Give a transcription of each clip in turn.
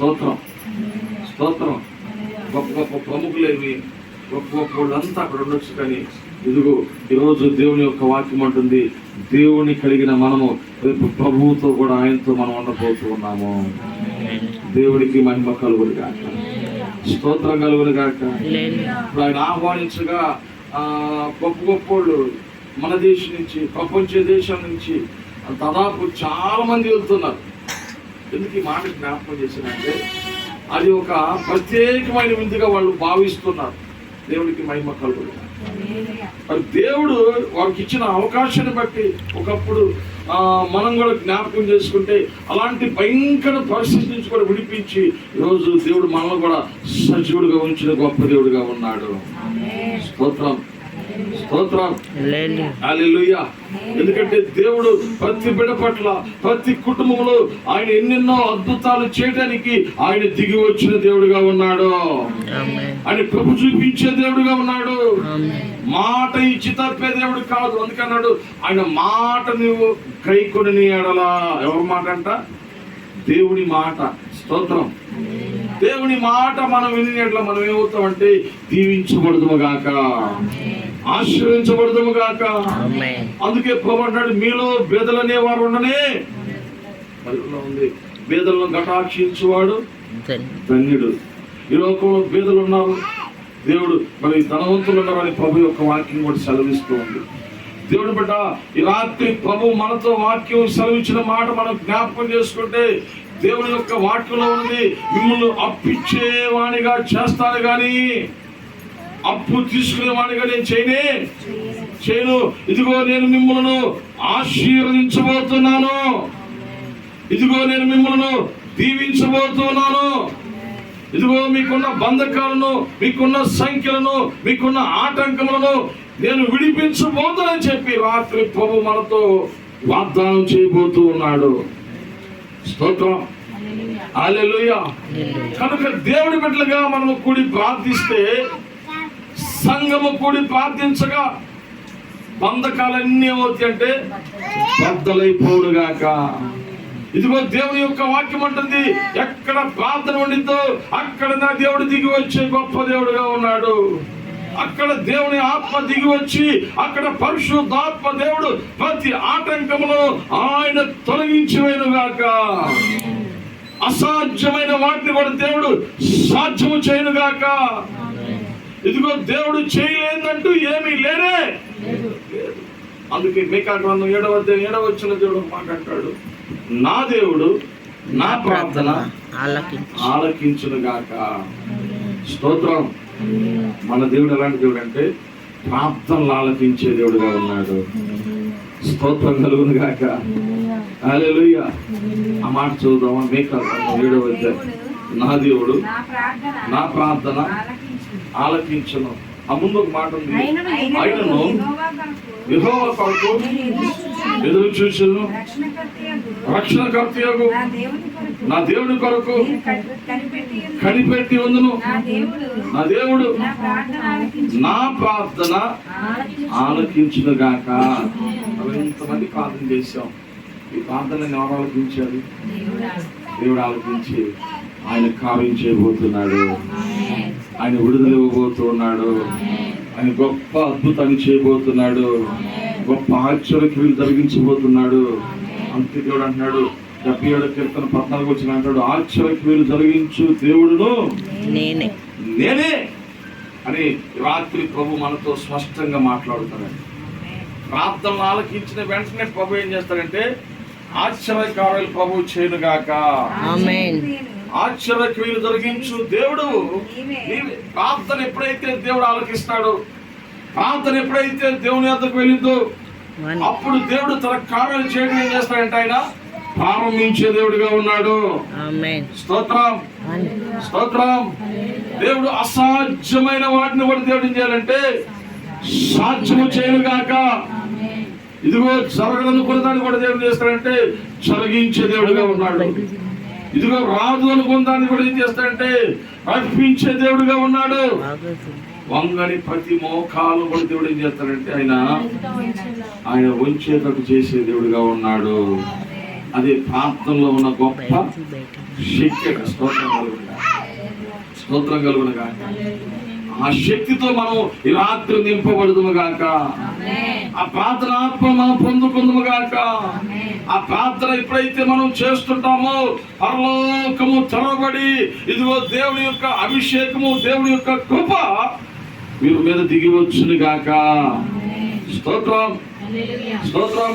స్తోత్రం, స్తోత్రం. గొప్ప గొప్ప ప్రముఖులేమి, గొప్ప గొప్ప వాళ్ళంతా అక్కడ ఉండొచ్చు, కానీ ఇదిగో ఈరోజు దేవుని యొక్క వాక్యం అంటుంది, దేవుని కలిగిన మనము రేపు ప్రభువుతో కూడా ఆయనతో మనం ఉండబోతూ ఉన్నాము. దేవుడికి మహిమ కలుగును గాక, స్తోత్రం కలుగును గాక. ఇప్పుడు ఆయన ఆహ్వానించగా గొప్ప గొప్ప వాళ్ళు మన దేశం నుంచి, ప్రపంచ దేశం నుంచి దాదాపు చాలా మంది వెళ్తున్నారు. ఎందుకు ఈ మాట జ్ఞాపకం చేశానంటే, అది ఒక ప్రత్యేకమైన విందుగా వాళ్ళు భావిస్తున్నారు. దేవుడికి మహిమ కలుగును. మరి దేవుడు వారికి ఇచ్చిన అవకాశాన్ని బట్టి ఒకప్పుడు మనం కూడా జ్ఞాపకం చేసుకుంటే అలాంటి భయంకర పరిస్థితి నుంచి కూడా విడిపించి ఈరోజు దేవుడు మనల్ని కూడా సజీవుడిగా ఉంచిన గొప్ప దేవుడిగా ఉన్నాడు. స్తోత్రం, స్తోత్రం, హల్లెలూయా. ఎందుకంటే దేవుడు ప్రతి బిడ్డ పట్ల, ప్రతి కుటుంబంలో ఆయన ఎన్నెన్నో అద్భుతాలు చేయడానికి ఆయన దిగి వచ్చిన దేవుడిగా ఉన్నాడు. ఆయన కృప చూపించే దేవుడిగా ఉన్నాడు. మాట ఇచ్చి తప్పే దేవుడు కాదు. అందుకన్నాడు, ఆయన మాట నువ్వు కైకొని ఎడలా. ఎవరి మాట అంట? దేవుని మాట. స్తోత్రం. దేవుని మాట మనం వినినట్ల మనం ఏమవుతామంటే దీవించబడదుము గాక, ఆశీర్వించబడదుము గాక. అందుకే ప్రభు అంటాడు, మీలో బేదలు అనేవారు ఉండనే ఉంది, బేదలను కటాక్షించువాడు ధన్యుడు. ఈ లోకంలో బేదలు ఉన్నారు, దేవుడు మరి ధనవంతులు ఉన్నారని ప్రభు యొక్క వాక్యం కూడా సెలవిస్తూ ఉంది. దేవుడు బిడ్డ, ఈ రాత్రి ప్రభు మనతో వాక్యం సెలవిచ్చిన మాట మనం జ్ఞాపకం చేసుకుంటే, దేవుని యొక్క వాక్యంలో ఉంది, మిమ్మల్ని అప్పిచ్చేవాణిగా చేస్తాను కానీ అప్పు తీసుకునేవాడిగా నేను చేయను. ఇదిగో నేను మిమ్మల్ని ఆశీర్వదించబోతున్నాను, ఇదిగో నేను మిమ్మల్ని దీవించబోతున్నాను, ఇదిగో మీకున్న బంధకాలను, మీకున్న సంఖ్యలను, మీకున్న ఆటంకములను నేను విడిపించబోతానని చెప్పి రాత్రి ప్రభు మనతో వాగ్దానం చేయబోతూ ఉన్నాడు. స్తోత్రం, హల్లెలూయా. కనుక దేవుడి బిడ్డలుగా మనము కూడి ప్రార్థిస్తే, సంఘము కూడి ప్రార్థించగా బంధకాలన్నీ ఏమవుతాయి అంటే బద్దలైపోవుగాక. ఇదిగో దేవుని యొక్క వాక్యం అంటుంది, ఎక్కడ ప్రార్థన ఉండిందో అక్కడ నా దేవుడు దిగి వచ్చే గొప్ప దేవుడుగా ఉన్నాడు. అక్కడ దేవుని ఆత్మ దిగి వచ్చి అక్కడ పరిశుద్ధాత్మ దేవుడు ప్రతి ఆటంకమును ఆయన తొలగించివేయుగాక. అసాధ్యమైన వాటిని కూడా దేవుడు సాధ్యము చేయనుగాక. ఇదిగో దేవుడు చేయలేదంటూ ఏమీ లేనే. అందుకే మీకా గ్రంథం 7వ అధ్యాయం 7వ వచనంలో దేవుడు మాట్లాడతాడు, నా దేవుడు నా ప్రార్థన ఆలకించునుగాక. స్తోత్రం. మన దేవుడు ఎలాంటి దేవుడు అంటే ప్రార్థనలు ఆలకించే దేవుడుగా ఉన్నాడు. స్తోత్రం కలుగును గాక, హల్లెలూయా. ఆ మాట చదువుదామా? మీకా గ్రంథం 7వ అధ్యాయం, నా దేవుడు నా ప్రార్థన ఆలకించును. ఆ ముందు ఒక మాట ఉంది, ఆయనను యెహోవా కొరకు ఎదురు చూచును, రక్షణకర్తయగు నా దేవుని కొరకు కనిపెట్టి ఉందును. నా దేవుడు నా ప్రార్థన ఆలకించును గాక. ఎంతమంది ప్రార్థన చేశాం, ఈ ప్రార్థనని ఎవరు ఆలకించారు? దేవుడు ఆలకించి ఆయన కార్యం చేయబోతున్నాడు, ఆయన విడుదల ఇవ్వబోతున్నాడు, ఆయన గొప్ప అద్భుతాన్ని చేయబోతున్నాడు, గొప్ప ఆశ్చర్యక్రియలు జరిగించబోతున్నాడు. అంతే దేవుడు అంటున్నాడు, 77వ కీర్తన 14వ వచనం అంటాడు, ఆశ్చర్యక్రియలు జరిగించు దేవుడును నేనే అని రాత్రి ప్రభు మనతో స్పష్టంగా మాట్లాడుతున్నాడు. ప్రార్థనలు ఆలకించిన వెంటనే ప్రభు ఏం చేస్తాడంటే ఆశ్చర్యకార్యాలు ప్రభు చేయనుగాక. ఆశ్చర్యక్రియలు జరిగించు దేవుడు. ప్రార్థన ఎప్పుడైతే దేవుడు ఆలకిస్తాడో, ప్రార్థన ఎప్పుడైతే దేవుని వద్దకు వెళ్ళిందో, అప్పుడు దేవుడు తన కార్యాలు చేయడం ఏం చేస్తాడంటే ఆయన ప్రారంభించే దేవుడిగా ఉన్నాడు. స్తోత్రం, స్తోత్రం. దేవుడు అసాధ్యమైన వాటిని కూడా దేవుడు ఏం చేయాలంటే సాధ్యము చేయనుగాక. ఇదిగో జరగదనుకున్న దాన్ని కూడా దేవుడు చేస్తాడంటే జరిగించే దేవుడిగా ఉన్నాడు. ఇదిగో రాదు అనుకున్న దాన్ని కూడా ఏం చేస్తాడంటే అర్పించే దేవుడిగా ఉన్నాడు. వంగని ప్రతి మోకాలు కూడా దేవుడు ఏం చేస్తాడంటే ఆయన వంచేటట్టు చేసే దేవుడిగా ఉన్నాడు. అది ప్రాంతంలో ఉన్న గొప్ప శక్తి. స్తోత్రం కలుగునుగా. ఆ శక్తితో మనం ఈ రాత్రి నింపబడుదుము గాక. ఆ ప్రార్థన ఆత్మ మనం పొందుకుందుము గాక. ఆ ప్రార్థన ఎప్పుడైతే మనం చేస్తుంటామో పరలోకము తెరవబడి ఇదిగో దేవుని యొక్క అభిషేకము, దేవుని యొక్క కృప వీరి మీద దిగి వచ్చును గాక. స్తోత్రం, స్తోత్రం.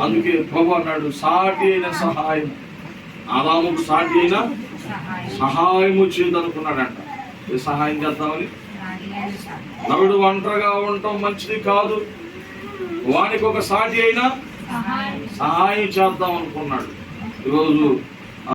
అందుకే ప్రభువు అన్నాడు, సాటి అయిన సహాయం, ఆదాముకు సాటి అయిన సహాయము చేయదనుకున్నాడంట. ఏ సహాయం చేద్దామని? నరుడు ఒంటరిగా ఉండటం మంచిది కాదు, వానికి ఒక సాటి అయినా సహాయం చేద్దాం అనుకున్నాడు. ఈరోజు